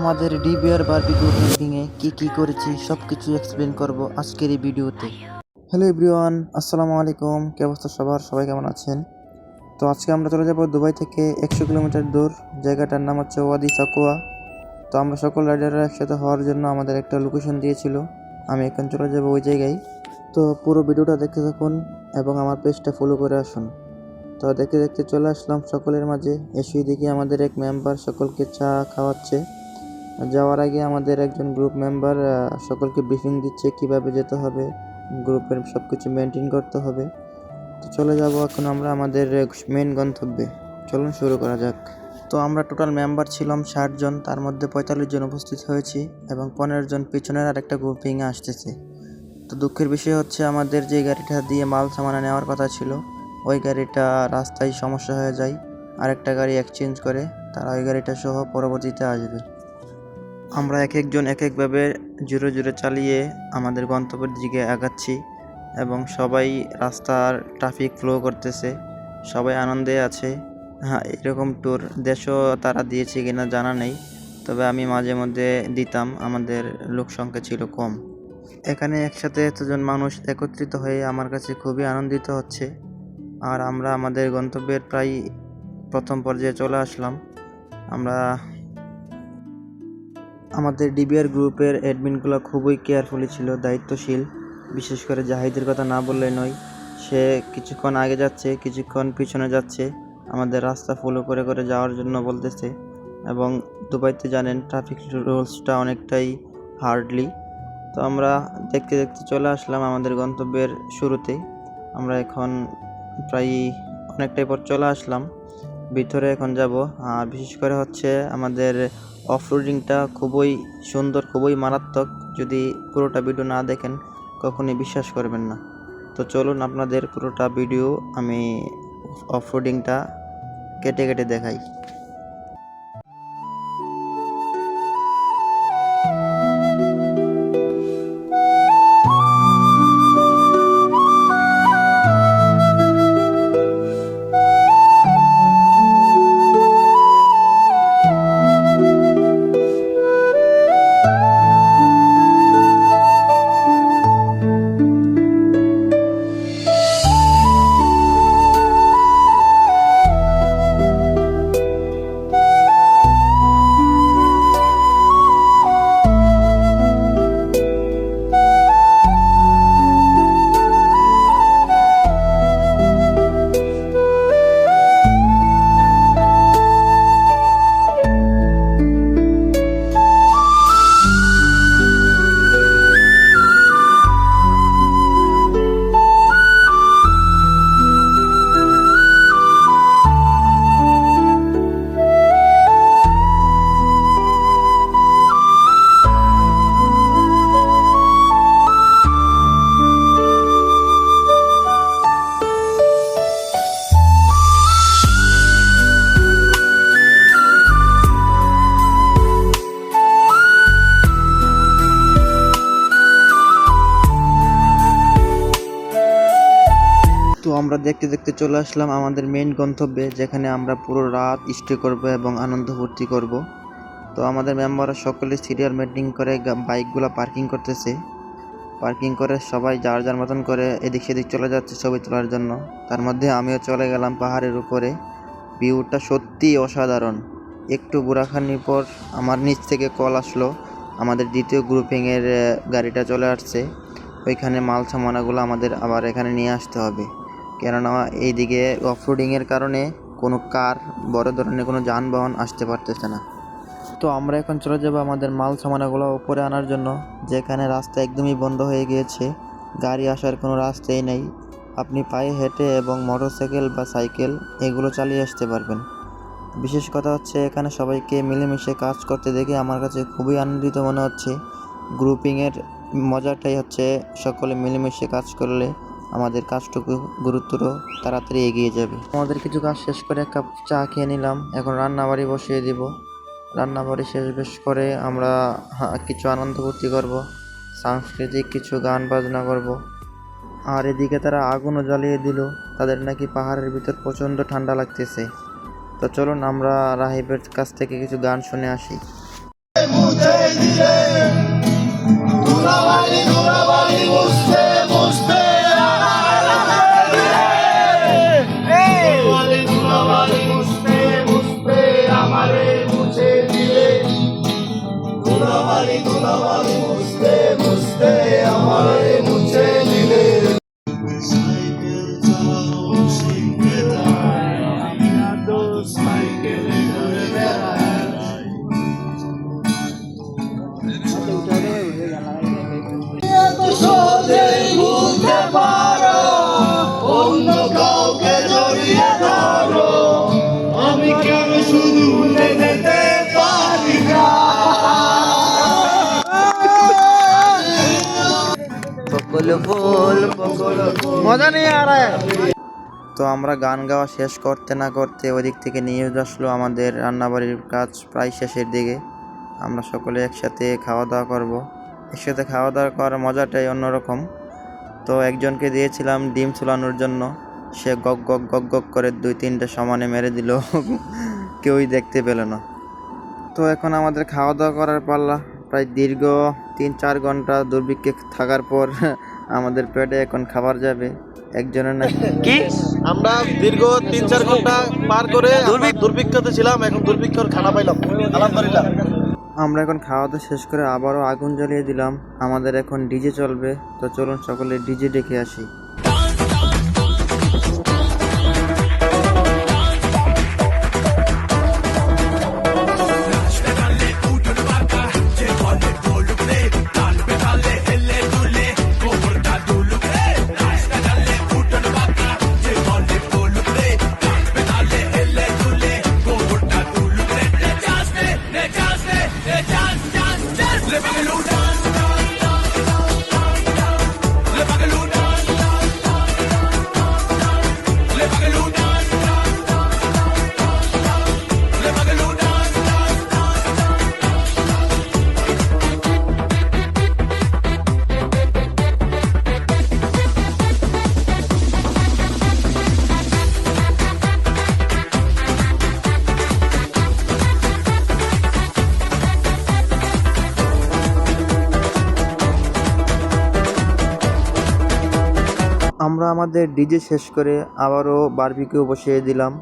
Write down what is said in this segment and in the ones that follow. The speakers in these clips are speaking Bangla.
আমাদের ডিবিআর বারবিকিউ ক্যাম্পিংয়ে কি করেছি সব কিছু এক্সপ্লেন করব আজকের এই ভিডিওতে। হ্যালো এভরিওয়ান, আসসালামু আলাইকুম। কি অবস্থা সবাই কেমন আছেন? তো আজকে আমরা চলে যাব দুবাই থেকে 100 কিলোমিটার দূর, জায়গাটার নাম হচ্ছে ওয়াদি সাকুয়া। তো আমরা সকল রাইডাররা একসাথে হওয়ার জন্য আমাদের একটা লোকেশন দিয়েছিল, আমি এখন চলে যাব ওই জায়গায়। তো পুরো ভিডিওটা দেখতে থাকুন এবং আমার পেজটা ফলো করে আসুন। তো দেখতে দেখতে চলে আসলাম সকলের মাঝে। এসেই দেখি আমাদের এক মেম্বার সকলকে চা খাওয়াচ্ছে। যাওয়ার আগে আমাদের একজন গ্রুপ মেম্বার সকলকে ব্রিফিং দিচ্ছে কিভাবে যেতে হবে, গ্রুপের সব কিছু মেনটেন করতে হবে। তো চলে যাব এখন আমরা আমাদের মেন গন্তব্যে। চলুন শুরু করা যাক। তো আমরা টোটাল মেম্বার ছিলাম 60 জন, তার মধ্যে 45 জন উপস্থিত হয়েছি এবং 15 জন পিছনের আরেকটা গ্রুপিংয়ে আসতেছে। তো দুঃখের বিষয় হচ্ছে আমাদের যে গাড়িটা দিয়ে মাল সামানা নেওয়ার কথা ছিল, ওই গাড়িটা রাস্তায় সমস্যা হয়ে যায়। আরেকটা গাড়ি এক্সচেঞ্জ করে তারা ওই গাড়িটা সহ পরবর্তীতে আসবে। আমরা এক একজন এক একভাবে জোরে চালিয়ে আমাদের গন্তব্যের দিকে আগাচ্ছি এবং সবাই রাস্তার ট্রাফিক ফ্লো করতেছে, সবাই আনন্দে আছে। হ্যাঁ, এরকম ট্যুর দেশও তারা দিয়েছে কিনা জানা নেই, তবে আমি মাঝে মধ্যে দিতাম, আমাদের লোক সংখ্যা ছিল কম। এখানে একসাথে এতজন মানুষ একত্রিত হয়ে আমার কাছে খুবই আনন্দিত হচ্ছে। আর আমরা আমাদের গন্তব্যের প্রায় প্রথম পর্যায়ে চলে আসলাম। আমরা আমাদের ডিবিআর গ্রুপের অ্যাডমিনগুলো খুবই কেয়ারফুলি ছিল, দায়িত্বশীল। বিশেষ করে জাহিদের কথা না বললে নয়, সে কিছুক্ষণ আগে যাচ্ছে, কিছুক্ষণ পিছনে যাচ্ছে, আমাদের রাস্তা ফলো করে যাওয়ার জন্য বলতেছে। এবং দুবাইতে জানেন ট্রাফিক রুলসটা অনেকটাই হার্ডলি। তো আমরা দেখতে দেখতে চলে আসলাম আমাদের গন্তব্যের শুরুতে। আমরা এখন প্রায় অনেকটাই পর চলে আসলাম, ভিতরে এখন যাব। আর বিশেষ করে হচ্ছে আমাদের অফরোডিংটা খুবই সুন্দর, খুবই মারাত্মক। যদি পুরোটা ভিডিও না দেখেন কখনই বিশ্বাস করবেন না। তো চলুন আপনাদের পুরোটা ভিডিও আমি অফরোডিংটা কেটে দেখাই। তো আমরা দেখতে দেখতে চলে আসলাম আমাদের মেইন গন্তব্যে, যেখানে আমরা পুরো রাত স্টে করব এবং আনন্দ ফুর্তি করব। তো আমাদের মেম্বাররা সকলে সিরিয়াল মেনটেন করে বাইকগুলো পার্কিং করতেছে। পার্কিং করে সবাই যার মতন করে এদিক সেদিক চলে যাচ্ছে ছবি তোলার জন্য। তার মধ্যে আমিও চলে গেলাম পাহাড়ের উপরে। ভিউটা সত্যি অসাধারণ। একটু বুড়াখানির পর আমার নিচ থেকে কল আসলো, আমাদের দ্বিতীয় গ্রুপিংয়ের গাড়িটা চলে আসছে। ওইখানে মাল সামানাগুলো আমাদের আবার এখানে নিয়ে আসতে হবে, কেননা এইদিকে অফরোডিংয়ের কারণে কোনো কার, বড় ধরনের কোনো যানবাহন আসতে পারতেছে না। তো আমরা এখন চলে যাব আমাদের মাল সামানাগুলো উপরে আনার জন্য, যেখানে রাস্তা একদমই বন্ধ হয়ে গিয়েছে, গাড়ি আসার কোনো রাস্তাই নেই। আপনি পায়ে হেঁটে এবং মোটরসাইকেল বা সাইকেল এগুলো চালিয়ে আসতে পারবেন। বিশেষ কথা হচ্ছে এখানে সবাইকে মিলেমিশে কাজ করতে দেখে আমার কাছে খুবই আনন্দিত মনে হচ্ছে। গ্রুপিংয়ের মজাটাই হচ্ছে সকলে মিলেমিশে কাজ করলে আমাদের কাজটুকু গুরুত্ব তাড়াতাড়ি এগিয়ে যাবে। আমাদের কিছু কাজ শেষ করে এক কাপ চা খেয়ে নিলাম, এখন রান্নাবাড়ি বসিয়ে দিব। রান্নাবাড়ি শেষ করে আমরা কিছু আনন্দ ফুর্তি করব, সাংস্কৃতিক কিছু গান বাজনা করব। আর এদিকে তারা আগুনও জ্বালিয়ে দিল, তাদের নাকি পাহাড়ের ভিতর প্রচণ্ড ঠান্ডা লাগতেছে। তো চলুন আমরা রাহিবের কাছ থেকে কিছু গান শুনে আসি। দিলে ধুলাবালি ধুলাবালি মুছতে মুছতে ধুলাবালি ধুলাবালি মুছতে মুছতে আমারে মুছে দিলে ধুলাবালি ধুলাবালি মুছতে মুছতে আমারে মুছে দিলে সাইকেল চালানো শিখতে চাই আমি তো সাইকেলে ঘুরে বেড়াই এত সহজেই ভুলতে পারো অন্য কাউকে জড়িয়ে ধরো আমি কেন শুধু ভুলে যেতে পারি না মজা নেই আর তো আমরা গান গাওয়া শেষ করতে না করতে ওদিক থেকে নিউজ আসলো আমাদের রান্নাবাড়ির কাজ প্রায় শেষের দিকে। আমরা সকলে একসাথে খাওয়া দাওয়া করব। একসাথে খাওয়া দাওয়া করার মজাটাই অন্যরকম। তো একজনকে দিয়েছিলাম ডিম চুলানোর জন্য, সে গগ গগ গগ গগ করে 2-3টে সমানে মেরে দিল, কেউই দেখতে পেল না। তো এখন আমাদের খাওয়া দাওয়া করার পাল্লা। প্রায় দীর্ঘ 3-4 ঘন্টা দুর্ভিক্ষে থাকার পর আমাদের পেটে এখন খাবার যাবে। একজনের না কি আমরা দীর্ঘ 3-4 ঘন্টা পার করে দুর্ভিক্ষতে ছিলাম, এখন দুর্ভিক্ষর খানা পাইলাম আলহামদুলিল্লাহ। আমরা এখন খাওয়া দাওয়া শেষ করে আবারও আগুন জ্বালিয়ে দিলাম। আমাদের এখন ডিজে চলবে, তো চলুন সকলে ডিজে ডেকে আসি। আমরা আমাদের ডিজে শেষ করে আবারও বারবিকিউ বসিয়ে দিলাম।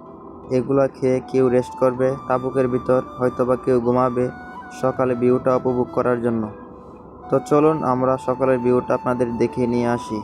এগুলা খেয়ে কেউ রেস্ট করবে তাবুকের ভিতর, হয়তোবা কেউ ঘুমাবে সকালে ভিউটা উপভোগ করার জন্য। তো চলুন আমরা সকালের ভিউটা আপনাদের দেখে নিয়ে আসি।